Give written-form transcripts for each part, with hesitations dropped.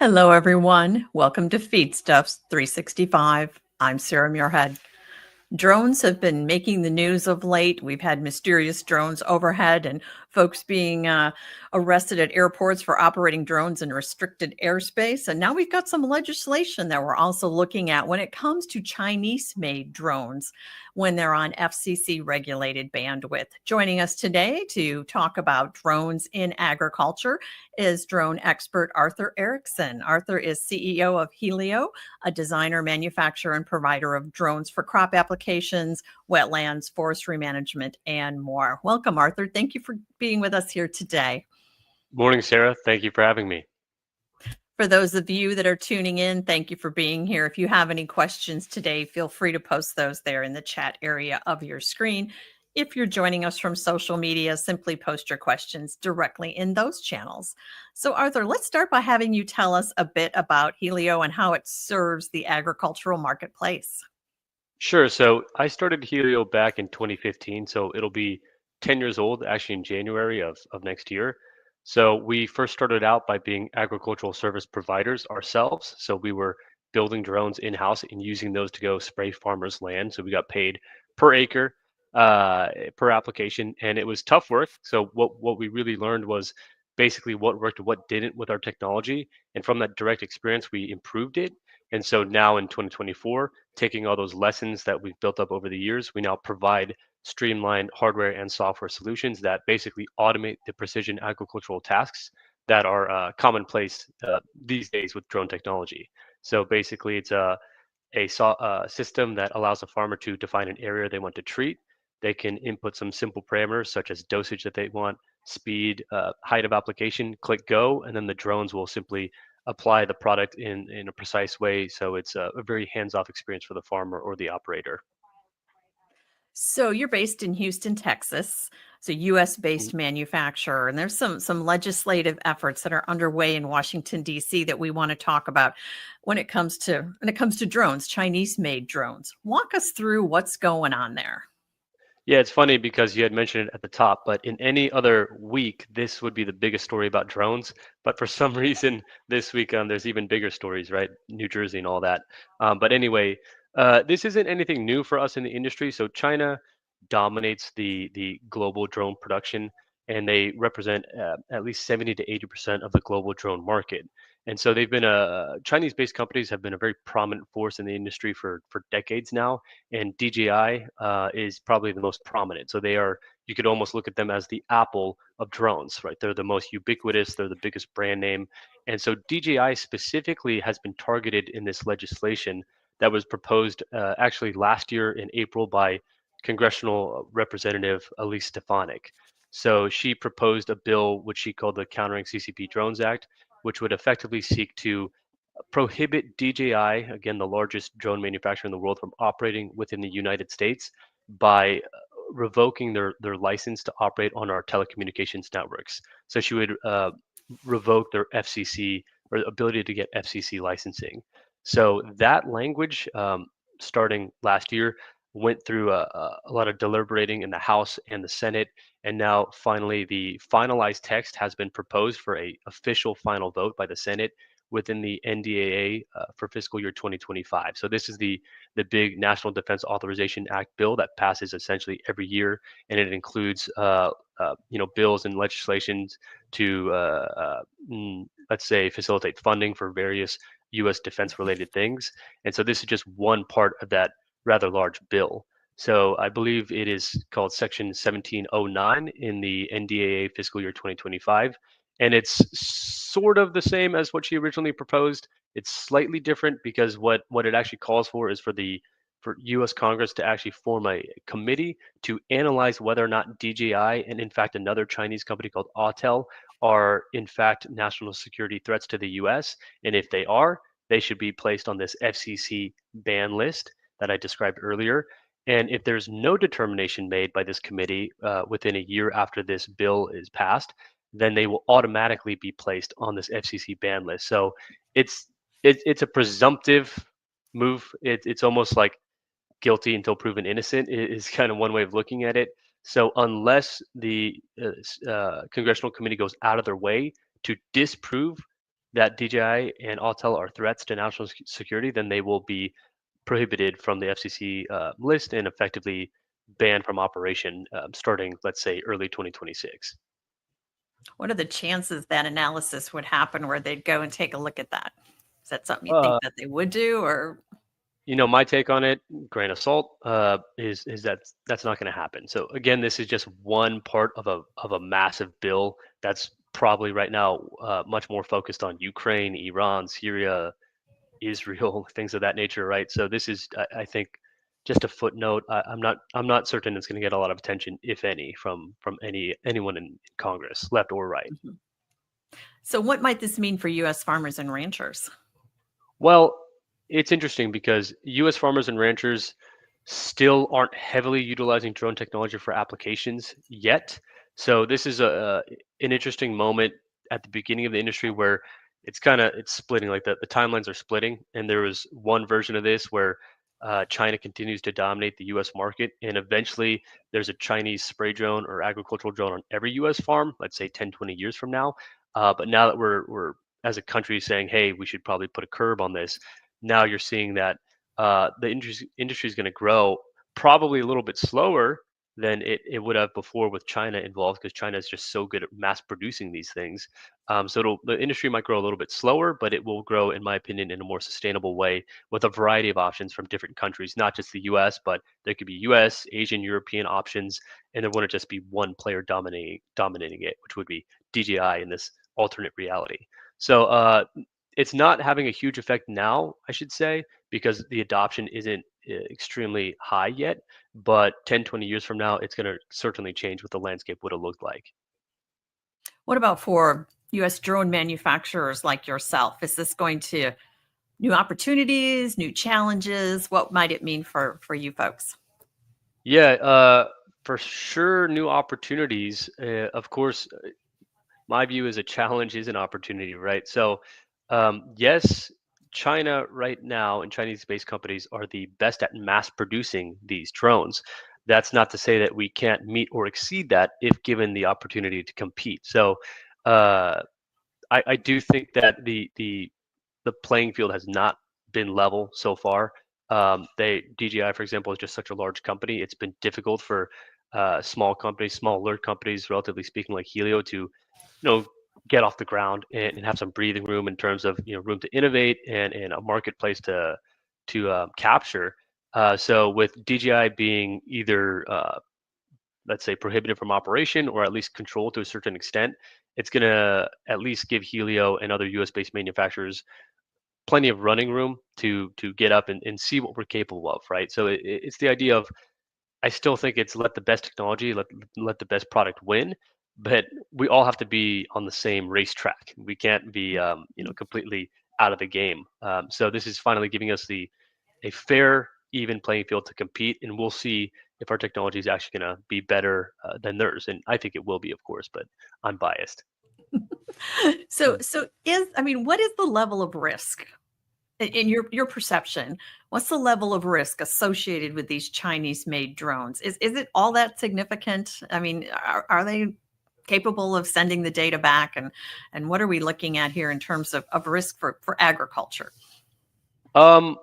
Hello, everyone. Welcome to Feedstuffs 365. I'm Sarah Muirhead. Drones have been making the news of late. We've had mysterious drones overhead and folks being arrested at airports for operating drones in restricted airspace. And now we've got some legislation that we're also looking at when it comes to Chinese-made drones when they're on FCC-regulated bandwidth. Joining us today to talk about drones in agriculture is drone expert Arthur Erickson. Arthur is CEO of Hylio, a designer, manufacturer, and provider of drones for crop applications, wetlands, forestry management, and more. Welcome, Arthur. Thank you for being with us here today. Morning, Sarah. Thank you for having me. For those of you that are tuning in, thank you for being here. If you have any questions today, feel free to post those there in the chat area of your screen. If you're joining us from social media, simply post your questions directly in those channels. So Arthur, let's start by having you tell us a bit about Hylio and how it serves the agricultural marketplace. Sure. So I started Helio back in 2015, so it'll be 10 years old actually in January of next year. So we first started out by being agricultural service providers ourselves. So we were building drones in-house and using those to go spray farmers' land. So we got paid per acre, per application, and it was tough work. So what we really learned was basically what worked and what didn't with our technology. And from that direct experience, we improved it. And so now in 2024, taking all those lessons that we've built up over the years, we now provide streamlined hardware and software solutions that basically automate the precision agricultural tasks that are commonplace these days with drone technology. So basically, it's a system that allows a farmer to define an area they want to treat. They can input some simple parameters such as dosage that they want, speed, height of application, click go, and then the drones will simply apply the product in a precise way. So it's a very hands-off experience for the farmer or the operator. So you're based in Houston, Texas. It's a US-based manufacturer, and there's some legislative efforts that are underway in Washington D.C. that we want to talk about when it comes to drones, Chinese-made drones. Walk us through what's going on there. Yeah, it's funny because you had mentioned it at the top, but in any other week, this would be the biggest story about drones. But for some reason, this week there's even bigger stories, right? New Jersey and all that. But anyway, this isn't anything new for us in the industry. So China dominates the global drone production, and they represent at least 70 to 80% of the global drone market. And so they've been Chinese-based companies have been a very prominent force in the industry for decades now, and DJI is probably the most prominent. So they are, you could almost look at them as the Apple of drones, right? They're the most ubiquitous, they're the biggest brand name. And so DJI specifically has been targeted in this legislation that was proposed actually last year in April by Congressional Representative Elise Stefanik. So she proposed a bill which she called the Countering CCP Drones Act, which would effectively seek to prohibit DJI, again, the largest drone manufacturer in the world, from operating within the United States by revoking their license to operate on our telecommunications networks. So she would revoke their FCC or ability to get FCC licensing. So that language, starting last year, went through a lot of deliberating in the House and the Senate, and now finally the finalized text has been proposed for a official final vote by the Senate within the NDAA for fiscal year 2025. So this is the big National Defense Authorization Act bill that passes essentially every year, and it includes bills and legislations to let's say facilitate funding for various U.S. defense-related things. And so this is just one part of that rather large bill. So I believe it is called Section 1709 in the NDAA fiscal year 2025. And it's sort of the same as what she originally proposed. It's slightly different because what it actually calls for is for US Congress to actually form a committee to analyze whether or not DJI and in fact another Chinese company called Autel are in fact national security threats to the US. And if they are, they should be placed on this FCC ban list that I described earlier. And if there's no determination made by this committee within a year after this bill is passed, then they will automatically be placed on this FCC ban list. So it's a presumptive move. It's almost like guilty until proven innocent is kind of one way of looking at it. So unless the congressional committee goes out of their way to disprove that DJI and Autel are threats to national security, then they will be prohibited from the FCC list and effectively banned from operation starting, let's say, early 2026. What are the chances that analysis would happen where they'd go and take a look at that? Is that something you think Uh, that they would do, or my take on it, grain of salt, is that that's not going to happen. So again, this is just one part of a massive bill that's probably right now much more focused on Ukraine, Iran, Syria, Israel, things of that nature, right? So this is, I think, just a footnote. I'm not certain it's going to get a lot of attention, if any, from anyone in Congress, left or right. Mhm. So what might this mean for US farmers and ranchers? Well, it's interesting because U.S. farmers and ranchers still aren't heavily utilizing drone technology for applications yet. So this is an interesting moment at the beginning of the industry where it's splitting, like the timelines are splitting, and there was one version of this where China continues to dominate the U.S. market, and eventually there's a Chinese spray drone or agricultural drone on every U.S. farm, let's say 10, 20 years from now. But now that we're as a country saying, hey, we should probably put a curb on this, now you're seeing that the industry is going to grow probably a little bit slower than it would have before with China involved, because China is just so good at mass producing these things. So the industry might grow a little bit slower, but it will grow, in my opinion, in a more sustainable way with a variety of options from different countries, not just the U.S., but there could be U.S., Asian, European options, and there wouldn't just be one player dominating it, which would be DJI in this alternate reality. So it's not having a huge effect now, I should say, because the adoption isn't extremely high yet. But 10, 20 years from now, it's going to certainly change what the landscape would have looked like. What about for US drone manufacturers like yourself? Is this going to new opportunities, new challenges? What might it mean for you folks? Yeah, for sure, new opportunities. Of course, my view is a challenge is an opportunity, right? So, yes, China right now and Chinese-based companies are the best at mass producing these drones. That's not to say that we can't meet or exceed that if given the opportunity to compete. So, uh, I do think that the playing field has not been level so far. DJI, for example, is just such a large company. It's been difficult for small companies, small alert companies, relatively speaking, like Hylio, to get off the ground and have some breathing room in terms of room to innovate and a marketplace to capture. So with DJI being either let's say prohibited from operation or at least controlled to a certain extent, it's going to at least give Helio and other US based manufacturers plenty of running room to get up and see what we're capable of, right? So it's the idea of, I still think it's let the best technology, let the best product win, but we all have to be on the same racetrack. We can't be completely out of the game. So this is finally giving us the a fair, even playing field to compete, and we'll see if our technology is actually going to be better than theirs. And I think it will be, of course, but I'm biased. So I mean, what is the level of risk in your perception? What's the level of risk associated with these Chinese made drones? Is it all that significant? I mean, are they capable of sending the data back, and what are we looking at here in terms of risk for agriculture? Um,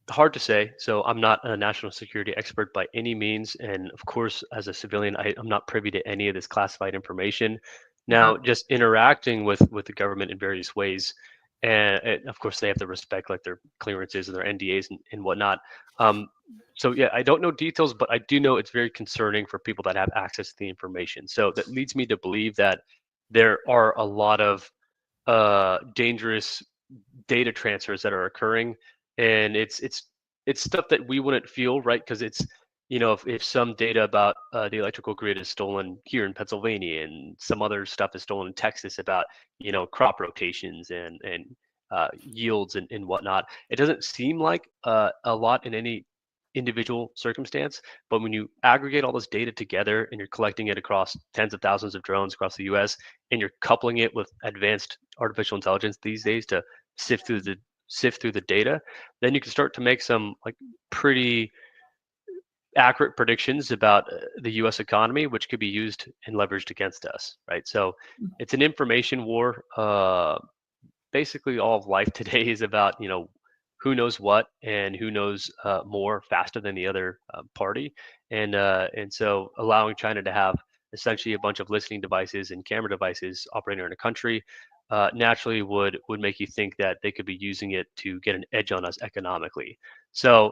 Hard to say. So I'm not a national security expert by any means, and of course, as a civilian, I'm not privy to any of this classified information. Uh-huh. Now, just interacting with the government in various ways, and of course, they have to respect like their clearances and their NDAs and whatnot. Um, so yeah, I don't know details, but I do know it's very concerning for people that have access to the information. So that leads me to believe that there are a lot of dangerous data transfers that are occurring, and it's stuff that we wouldn't feel, right? Because it's if some data about the electrical grid is stolen here in Pennsylvania and some other stuff is stolen in Texas about crop rotations and yields and whatnot, it doesn't seem like a lot in any individual circumstance. But when you aggregate all this data together and you're collecting it across tens of thousands of drones across the US, and you're coupling it with advanced artificial intelligence these days to sift through the sift through the data, then you can start to make some like pretty accurate predictions about the U.S. economy, which could be used and leveraged against us, right? So it's an information war. Basically, all of life today is about who knows what and who knows more faster than the other party, and so allowing China to have essentially a bunch of listening devices and camera devices operating in a country naturally would make you think that they could be using it to get an edge on us economically. So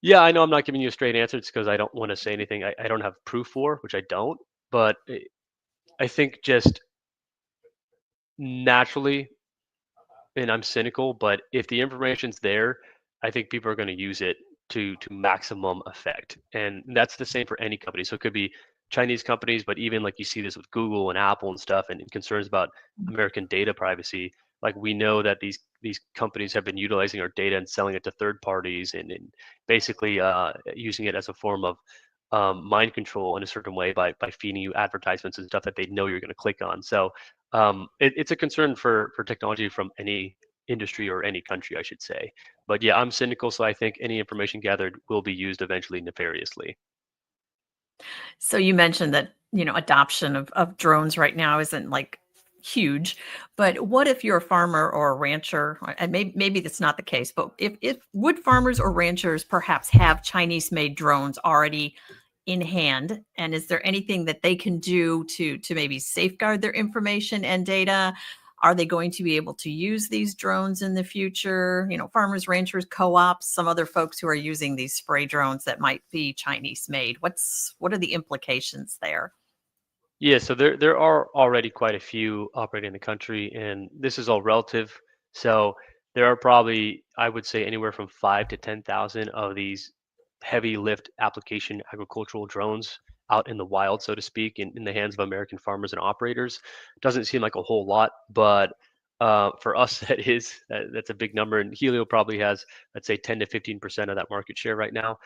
yeah, I know I'm not giving you a straight answer. It's because I don't want to say anything I don't have proof for, which I don't. But I think just naturally, and I'm cynical, but if the information's there, I think people are going to use it to maximum effect. And that's the same for any company. So it could be Chinese companies, but even like you see this with Google and Apple and stuff, and concerns about American data privacy. Like we know that these companies have been utilizing our data and selling it to third parties, and basically using it as a form of mind control in a certain way by feeding you advertisements and stuff that they know you're going to click on. So it's a concern for technology from any industry or any country, I should say. But yeah, I'm cynical, so I think any information gathered will be used eventually nefariously. So you mentioned that, adoption of drones right now isn't like huge, but what if you're a farmer or a rancher, and maybe that's not the case, but if would farmers or ranchers perhaps have Chinese made drones already in hand? And is there anything that they can do to maybe safeguard their information and data? Are they going to be able to use these drones in the future? Farmers, ranchers, co-ops, some other folks who are using these spray drones that might be Chinese made. What are the implications there? Yeah, so there are already quite a few operating in the country, and this is all relative. So there are probably, I would say, anywhere from 5 to 10,000 of these heavy lift application agricultural drones out in the wild, so to speak, in the hands of American farmers and operators. Doesn't seem like a whole lot, but for us, that's a big number. And Helio probably has, let's say, 10 to 15% of that market share right now.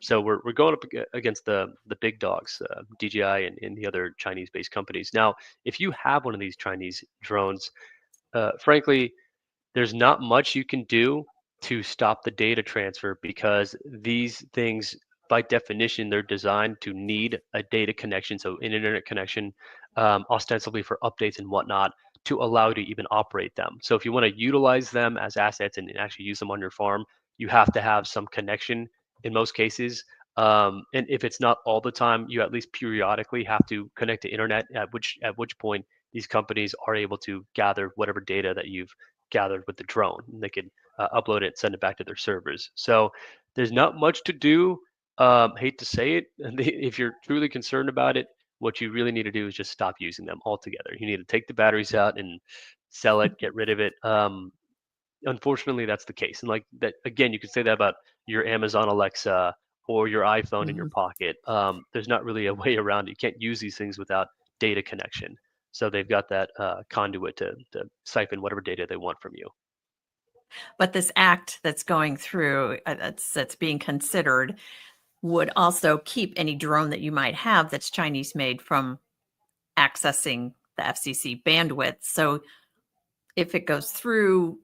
So we're going up against the big dogs, DJI and the other Chinese-based companies. Now, if you have one of these Chinese drones, frankly, there's not much you can do to stop the data transfer because these things, by definition, they're designed to need a data connection, so an internet connection, ostensibly for updates and whatnot, to allow you to even operate them. So if you want to utilize them as assets and actually use them on your farm, you have to have some connection in most cases. And if it's not all the time, you at least periodically have to connect to internet. At which point these companies are able to gather whatever data that you've gathered with the drone. And they can upload it, send it back to their servers. So there's not much to do. Hate to say it, if you're truly concerned about it, what you really need to do is just stop using them altogether. You need to take the batteries out and sell it, get rid of it. Unfortunately, that's the case. And like that, again, you could say that about your Amazon Alexa or your iPhone in your Mhm. pocket. There's not really a way around it. You can't use these things without data connection. So they've got that conduit to siphon whatever data they want from you. But this act that's going through, that's being considered, would also keep any drone that you might have that's Chinese made from accessing the FCC bandwidth. So if it goes through,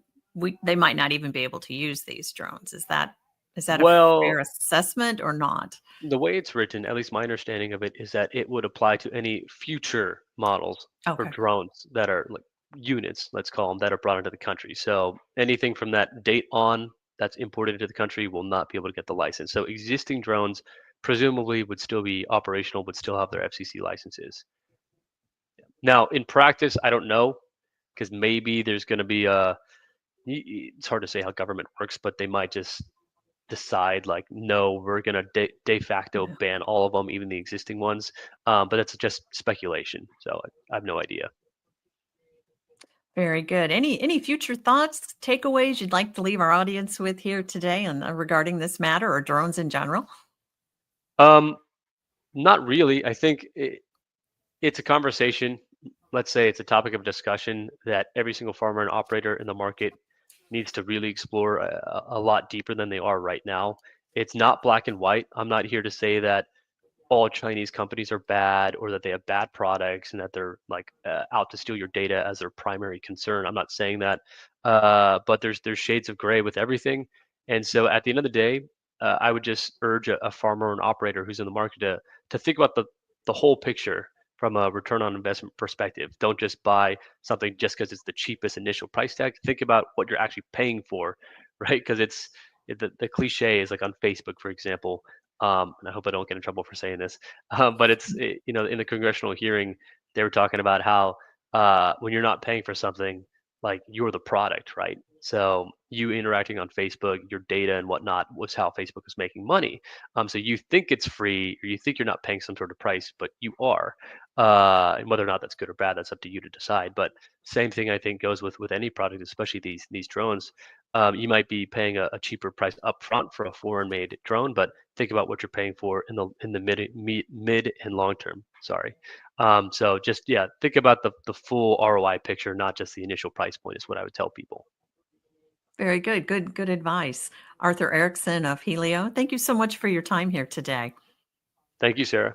they might not even be able to use these drones. Is that a fair Well, assessment or not? the way it's written, at least my understanding of it, is that it would apply to any future models for Okay. drones that are like units, let's call them, that are brought into the country. So anything from that date on that's imported into the country will not be able to get the license. So existing drones presumably would still be operational, would still have their FCC licenses. Now, in practice, I don't know because maybe there's going to be it's hard to say how government works, but they might just decide like, no, we're gonna de facto Yeah. ban all of them, even the existing ones. But that's just speculation, so I have no idea. Very good. Any future thoughts, takeaways you'd like to leave our audience with here today on regarding this matter or drones in general? Um, Not really. I think it's a conversation. Let's say it's a topic of discussion that every single farmer and operator in the market needs to really explore a lot deeper than they are right now. It's not black and white. I'm not here to say that all Chinese companies are bad or that they have bad products and that they're like out to steal your data as their primary concern. I'm not saying that, but there's shades of gray with everything. And so at the end of the day, I would just urge a farmer or an operator who's in the market to think about the whole picture from a return on investment perspective. Don't just buy something just because it's the cheapest initial price tag. Think about what you're actually paying for, right? Because the cliche is like on Facebook, for example. And I hope I don't get in trouble for saying this, but in the congressional hearing, they were talking about how when you're not paying for something, like you're the product, right? So you interacting on Facebook, your data and whatnot was how Facebook was making money. So you think it's free, or you think you're not paying some sort of price, but you are. And whether or not that's good or bad, that's up to you to decide. But same thing I think goes with any product, especially these drones. You might be paying a cheaper price upfront for a foreign-made drone, but think about what you're paying for in the mid and long term. Sorry. So just think about the full ROI picture, not just the initial price point. Is what I would tell people. Very good. Good advice. Arthur Erickson of Hylio, thank you so much for your time here today. Thank you, Sarah.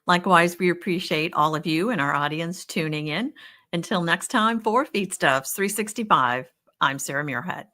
Likewise, we appreciate all of you and our audience tuning in. Until next time for Feedstuffs 365, I'm Sarah Muirhead.